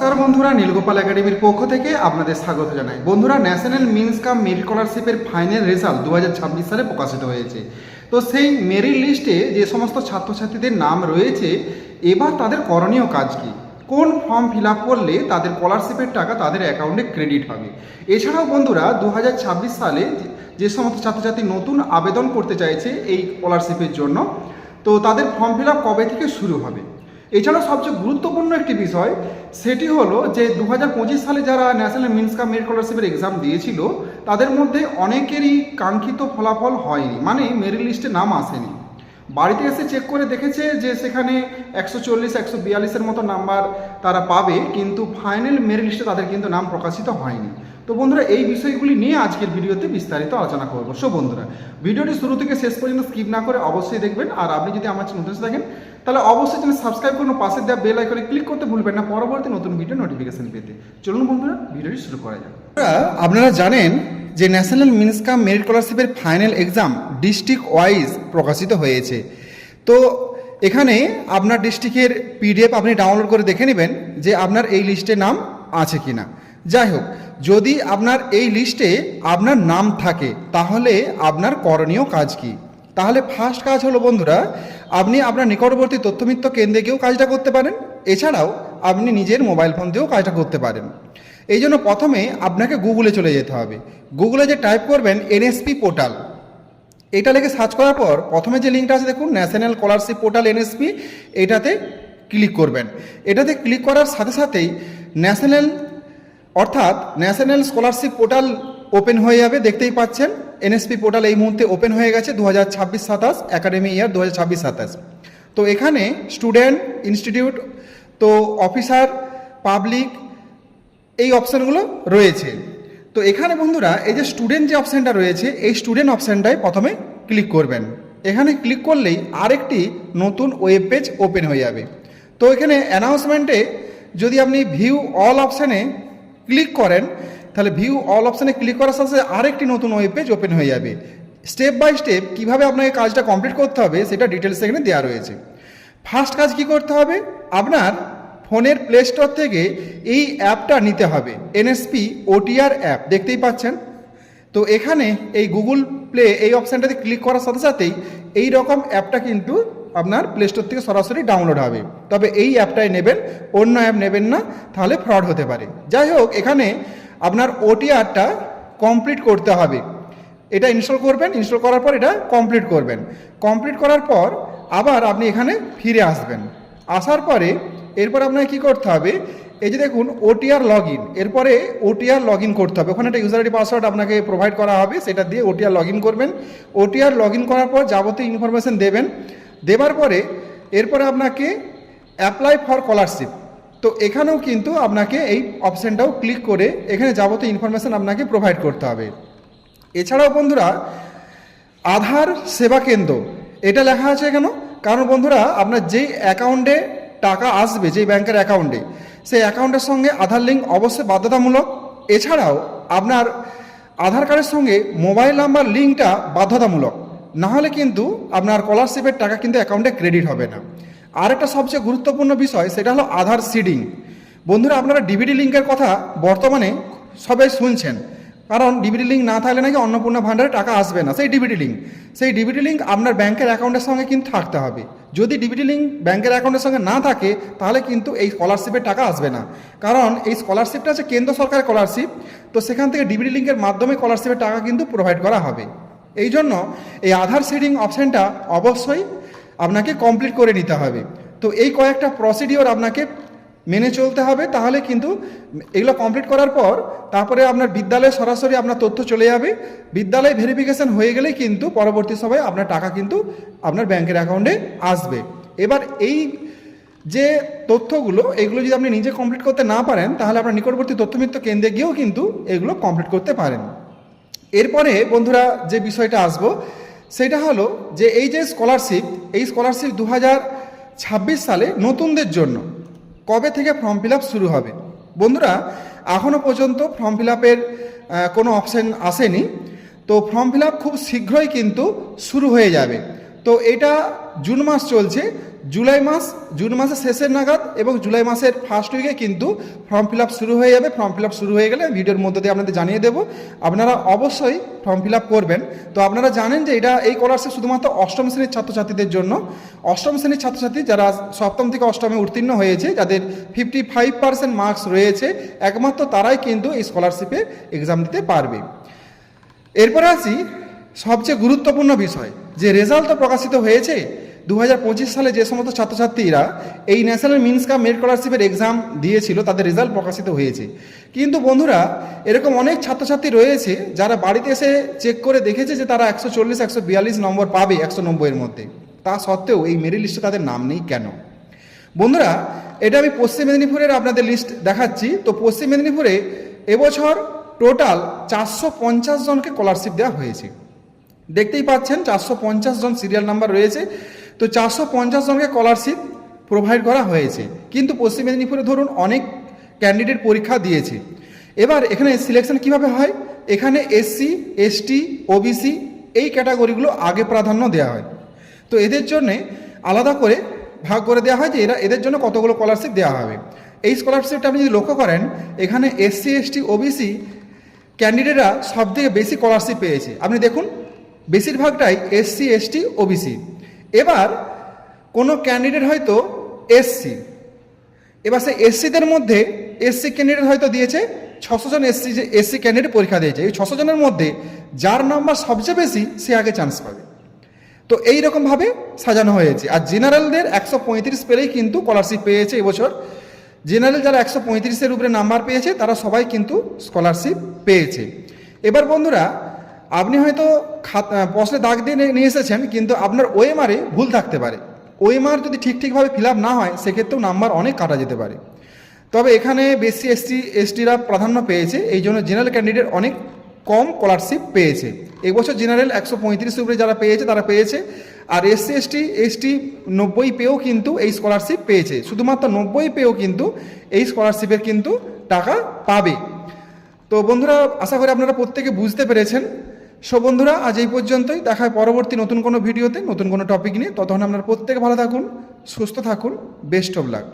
নমস্কার বন্ধুরা, নীলগোপাল একাডেমির পক্ষ থেকে আপনাদের স্বাগত জানাই। বন্ধুরা, ন্যাশনাল মিন্স কাম মেরিট স্কলারশিপের ফাইনাল রেজাল্ট 2026 সালে প্রকাশিত হয়েছে। তো সেই মেরিট লিস্টে যে সমস্ত ছাত্রছাত্রীদের নাম রয়েছে, এবার তাদের করণীয় কাজ কী, কোন ফর্ম ফিল আপ করলে তাদের স্কলারশিপের টাকা তাদের অ্যাকাউন্টে ক্রেডিট হবে। এছাড়াও বন্ধুরা 2026 সালে যে সমস্ত ছাত্রছাত্রী নতুন আবেদন করতে চাইছে এই স্কলারশিপের জন্য, তো তাদের ফর্ম ফিল আপ কবে থেকে শুরু হবে। এছাড়াও সবচেয়ে গুরুত্বপূর্ণ একটি বিষয়, সেটি হলো যে 2025 সালে যারা ন্যাশনাল মিন্স কাম মেরিট স্কলারশিপের এক্সাম দিয়েছিল, তাদের মধ্যে অনেকেরই কাঙ্ক্ষিত ফলাফল হয়নি, মানে মেরিট লিস্টে নাম আসেনি। বাড়িতে এসে চেক করে দেখেছে যে সেখানে 140 142-এর মতো নাম্বার তারা পাবে, কিন্তু ফাইনাল মেরিট লিস্টে তাদের কিন্তু নাম প্রকাশিত হয়নি। তো বন্ধুরা, এই বিষয়গুলি নিয়ে আজকের ভিডিওতে বিস্তারিত আলোচনা করবো। সো বন্ধুরা, ভিডিওটি শুরু থেকে শেষ পর্যন্ত স্কিপ না করে অবশ্যই দেখবেন। আর আপনি যদি আমার চ্যানেল নতুন থাকেন, তাহলে অবশ্যই চ্যানেল সাবস্ক্রাইব করুন, পাশে দেওয়া বেল আইকনে ক্লিক করতে ভুলবেন না পরবর্তী নতুন ভিডিও নোটিফিকেশন পেতে। চলুন বন্ধুরা, ভিডিওটি শুরু করা যাক। আপনারা জানেন যে ন্যাশনাল মিন্স কাম মেরিট স্কলারশিপের ফাইনাল এক্সাম ডিস্ট্রিক্ট ওয়াইজ প্রকাশিত হয়েছে। তো এখানে আপনার ডিস্ট্রিক্টের পিডিএফ আপনি ডাউনলোড করে দেখে নেবেন যে আপনার এই লিস্টে নাম আছে কি না। যাই হোক, যদি আপনার এই লিস্টে আপনার নাম থাকে, তাহলে আপনার করণীয় কাজ কি? তাহলে ফার্স্ট কাজ হলো বন্ধুরা, আপনি আপনার নিকটবর্তী তথ্যমিত্র কেন্দ্রে গিয়েও কাজটা করতে পারেন। এছাড়াও আপনি নিজের মোবাইল ফোন দিয়েও কাজটা করতে পারেন। এই জন্য প্রথমে আপনাকে গুগলে চলে যেতে হবে। গুগলে যে টাইপ করবেন এনএসপি পোর্টাল, এটা লিখে সার্চ করার পর প্রথমে যে লিঙ্কটা আছে দেখুন, ন্যাশনাল স্কলারশিপ পোর্টাল এনএসপি, এটাতে ক্লিক করবেন। এটাতে ক্লিক করার সাথে সাথেই ন্যাশনাল স্কলারশিপ পোর্টাল ওপেন হয়ে যাবে। দেখতেই পাচ্ছেন এনএসপি পোর্টাল এই মুহূর্তে ওপেন হয়ে গেছে 2026-27 একাডেমি ইয়ার 2026-27। তো এখানে স্টুডেন্ট, ইনস্টিটিউট, তো অফিসার, পাবলিক, এই অপশানগুলো রয়েছে। তো এখানে বন্ধুরা এই যে স্টুডেন্ট যে অপশানটা রয়েছে, এই স্টুডেন্ট অপশানটায় প্রথমে ক্লিক করবেন। এখানে ক্লিক করলেই আরেকটি নতুন ওয়েব পেজ ওপেন হয়ে যাবে। তো এখানে অ্যানাউন্সমেন্টে যদি আপনি ভিউ অল অপশানে ক্লিক করেন, তাহলে ভিউ অল অপশানে ক্লিক করার সাথে সাথে আরেকটি নতুন ওয়েব পেজ ওপেন হয়ে যাবে। স্টেপ বাই স্টেপ কীভাবে আপনাকে কাজটা কমপ্লিট করতে হবে সেটা ডিটেলস এখানে দেওয়া রয়েছে। ফার্স্ট কাজ কি করতে হবে, আপনার ফোনের প্লে স্টোর থেকে এই অ্যাপটা নিতে হবে, এনএসপি ওটিআর অ্যাপ, দেখতেই পাচ্ছেন। তো এখানে এই গুগল প্লে এই অপশানটাতে ক্লিক করার সাথে সাথেই এই রকম অ্যাপটা কিন্তু আপনার প্লে স্টোর থেকে সরাসরি ডাউনলোড হবে। তবে এই অ্যাপটাই নেবেন, অন্য অ্যাপ নেবেন না, তাহলে ফ্রড হতে পারে। যাই হোক, এখানে আপনার ওটিআরটা কমপ্লিট করতে হবে। এটা ইনস্টল করবেন, ইনস্টল করার পর এটা কমপ্লিট করবেন। কমপ্লিট করার পর আবার আপনি এখানে ফিরে আসবেন। আসার পরে এরপর আপনাকে কী করতে হবে, এই যে দেখুন ওটিআর লগ ইন, এরপরে ওটিআর লগ ইন করতে হবে। ওখানে একটা ইউজার আইডি পাসওয়ার্ড আপনাকে প্রোভাইড করা হবে, সেটা দিয়ে ওটিআর লগ ইন করবেন। ওটিআর লগ ইন করার পর যাবতীয় ইনফরমেশান দেবেন। দেওয়ার পরে এরপরে আপনাকে অ্যাপ্লাই ফর স্কলারশিপ, তো এখানেও কিন্তু আপনাকে এই অপশানটাও ক্লিক করে এখানে যাবতীয় ইনফরমেশান আপনাকে প্রোভাইড করতে হবে। এছাড়াও বন্ধুরা আধার সেবা কেন্দ্র, এটা লেখা আছে কেন? কারণ বন্ধুরা আপনার যেই অ্যাকাউন্টে টাকা আসবে, যেই ব্যাংকের অ্যাকাউন্টে, সেই অ্যাকাউন্টের সঙ্গে আধার লিঙ্ক অবশ্যই বাধ্যতামূলক। এছাড়াও আপনার আধার কার্ডের সঙ্গে মোবাইল নাম্বার লিঙ্কটা বাধ্যতামূলক, নাহলে কিন্তু আপনার স্কলারশিপের টাকা কিন্তু অ্যাকাউন্টে ক্রেডিট হবে না। আর একটা সবচেয়ে গুরুত্বপূর্ণ বিষয়, সেটা হলো আধার সিডিং। বন্ধুরা, আপনারা ডিবিটি লিঙ্কের কথা বর্তমানে সবাই শুনছেন, কারণ ডিবিটি লিঙ্ক না থাকলে নাকি অন্নপূর্ণা ভাণ্ডারে টাকা আসবে না। সেই ডিবিটি লিঙ্ক আপনার ব্যাংকের অ্যাকাউন্টের সঙ্গে কিন্তু থাকতে হবে। যদি ডিবিটি লিঙ্ক ব্যাংকের অ্যাকাউন্টের সঙ্গে না থাকে, তাহলে কিন্তু এই স্কলারশিপের টাকা আসবে না। কারণ এই স্কলারশিপটা হচ্ছে কেন্দ্র সরকারের স্কলারশিপ, তো সেখান থেকে ডিবিটি লিঙ্কের মাধ্যমে স্কলারশিপের টাকা কিন্তু প্রোভাইড করা হবে। এই জন্য এই আধার সিডিং অপশানটা অবশ্যই আপনাকে কমপ্লিট করে নিতে হবে। তো এই কয়েকটা প্রসিডিওর আপনাকে মেনে চলতে হবে, তাহলে কিন্তু এগুলো কমপ্লিট করার পর তারপরে আপনার বিদ্যালয়ে সরাসরি আপনার তথ্য চলে যাবে। বিদ্যালয় ভেরিফিকেশান হয়ে গেলেই কিন্তু পরবর্তী সময়ে আপনার টাকা কিন্তু আপনার ব্যাংকের অ্যাকাউন্টে আসবে। এবার এই যে তথ্যগুলো, এগুলো যদি আপনি নিজে কমপ্লিট করতে না পারেন, তাহলে আপনার নিকটবর্তী তথ্যমিত্র কেন্দ্রে গিয়েও কিন্তু এগুলো কমপ্লিট করতে পারেন। এরপরে বন্ধুরা যে বিষয়টা আসবো, সেটা হলো যে এই যে স্কলারশিপ, এই স্কলারশিপ 2026 সালে নতুনদের জন্য কবে থেকে ফর্ম ফিল আপ শুরু হবে। বন্ধুরা, এখনও পর্যন্ত ফর্ম ফিল আপের কোনো অপশান আসেনি। তো ফর্ম ফিল আপ খুব শীঘ্রই কিন্তু শুরু হয়ে যাবে। তো এটা জুন মাস চলছে, জুন মাসের শেষের নাগাদ এবং জুলাই মাসের ফার্স্ট উইকে কিন্তু ফর্ম ফিল আপ শুরু হয়ে যাবে। ফর্ম ফিল আপ শুরু হয়ে গেলে ভিডিওর মধ্যে দিয়ে আপনাদের জানিয়ে দেবো, আপনারা অবশ্যই ফর্ম ফিল আপ করবেন। তো আপনারা জানেন যে এই স্কলারশিপ শুধুমাত্র অষ্টম শ্রেণীর ছাত্রছাত্রীদের জন্য। অষ্টম শ্রেণীর ছাত্রছাত্রী যারা সপ্তম থেকে অষ্টমে উত্তীর্ণ হয়েছে, যাদের 55% মার্কস রয়েছে, একমাত্র তারাই কিন্তু এই স্কলারশিপে এক্সাম দিতে পারবে। এরপরে আসি সবচেয়ে গুরুত্বপূর্ণ বিষয়, যে রেজাল্ট তো প্রকাশিত হয়েছে। 2025 সালে যে সমস্ত ছাত্রছাত্রীরা এই ন্যাশনাল মিনস কাম মেরিট স্কলারশিপের এক্সাম দিয়েছিল, তাদের রেজাল্ট প্রকাশিত হয়েছে। কিন্তু বন্ধুরা, এরকম অনেক ছাত্রছাত্রী রয়েছে যারা বাড়িতে এসে চেক করে দেখেছে যে তারা 140 142 নম্বর পাবে 190-এর মধ্যে, তা সত্ত্বেও এই মেরিট লিস্টে তাদের নাম নেই কেন? বন্ধুরা, এটা আমি পশ্চিম মেদিনীপুরের আপনাদের লিস্ট দেখাচ্ছি। তো পশ্চিম মেদিনীপুরে এবছর টোটাল 450 জনকে স্কলারশিপ দেওয়া হয়েছে। দেখতেই পাচ্ছেন 450 জন সিরিয়াল নাম্বার রয়েছে। তো 450 জনকে স্কলারশিপ প্রোভাইড করা হয়েছে। কিন্তু পশ্চিম মেদিনীপুরে ধরুন অনেক ক্যান্ডিডেট পরীক্ষা দিয়েছে। এবার এখানে সিলেকশন কিভাবে হয়? এখানে এসসি, এসটি, ওবিসি এই ক্যাটাগরিগুলো আগে প্রাধান্য দেওয়া হয়। তো এদের জন্যে আলাদা করে ভাগ করে দেওয়া হয় যে এদের জন্য কতগুলো স্কলারশিপ দেওয়া হবে। এই স্কলারশিপটা আপনি যদি লক্ষ্য করেন, এখানে এসসি, এসটি, ওবিসি ক্যান্ডিডেটরা সবথেকে বেশি স্কলারশিপ পেয়েছে। আপনি দেখুন, বেশিরভাগটাই এসসি, এসটি, ওবিসি। এবার কোনো ক্যান্ডিডেট হয়তো এবার সেই এসসিদের মধ্যে এসসি ক্যান্ডিডেট হয়তো দিয়েছে 600 জন এসসি ক্যান্ডিডেট পরীক্ষা দিয়েছে। এই 600 জনের মধ্যে যার নাম্বার সবচেয়ে বেশি সে আগে চান্স পাবে। তো এই রকমভাবে সাজানো হয়েছে। আর জেনারেলদের 135 পেলেই কিন্তু স্কলারশিপ পেয়েছে এবছর। জেনারেল যারা 135-এর উপরে নাম্বার পেয়েছে তারা সবাই কিন্তু স্কলারশিপ পেয়েছে। এবার বন্ধুরা, আপনি হয়তো প্রশ্নে দাগ দিয়ে নিয়ে এসেছেন, কিন্তু আপনার ওএমআরে ভুল থাকতে পারে। ওএমআর যদি ঠিকভাবে ফিল আপ না হয়, সেক্ষেত্রেও নাম্বার অনেক কাটা যেতে পারে। তবে এখানে বেশি এসটিরা প্রাধান্য পেয়েছে, এই জন্য জেনারেল ক্যান্ডিডেট অনেক কম স্কলারশিপ পেয়েছে। এবছর জেনারেল 135 উপরে যারা পেয়েছে তারা পেয়েছে। আর এসটি 90 পেয়েও কিন্তু এই স্কলারশিপ পেয়েছে। শুধুমাত্র 90 পেয়েও কিন্তু এই স্কলারশিপের কিন্তু টাকা পাবে। তো বন্ধুরা, আশা করি আপনারা প্রত্যেকে বুঝতে পেরেছেন। সো বন্ধুরা, আজ এই পর্যন্তই। দেখা হয় পরবর্তী নতুন কোনো ভিডিওতে নতুন কোনো টপিক নিয়ে। ততক্ষণ আপনারা প্রত্যেকে ভালো থাকুন, সুস্থ থাকুন। Best of luck.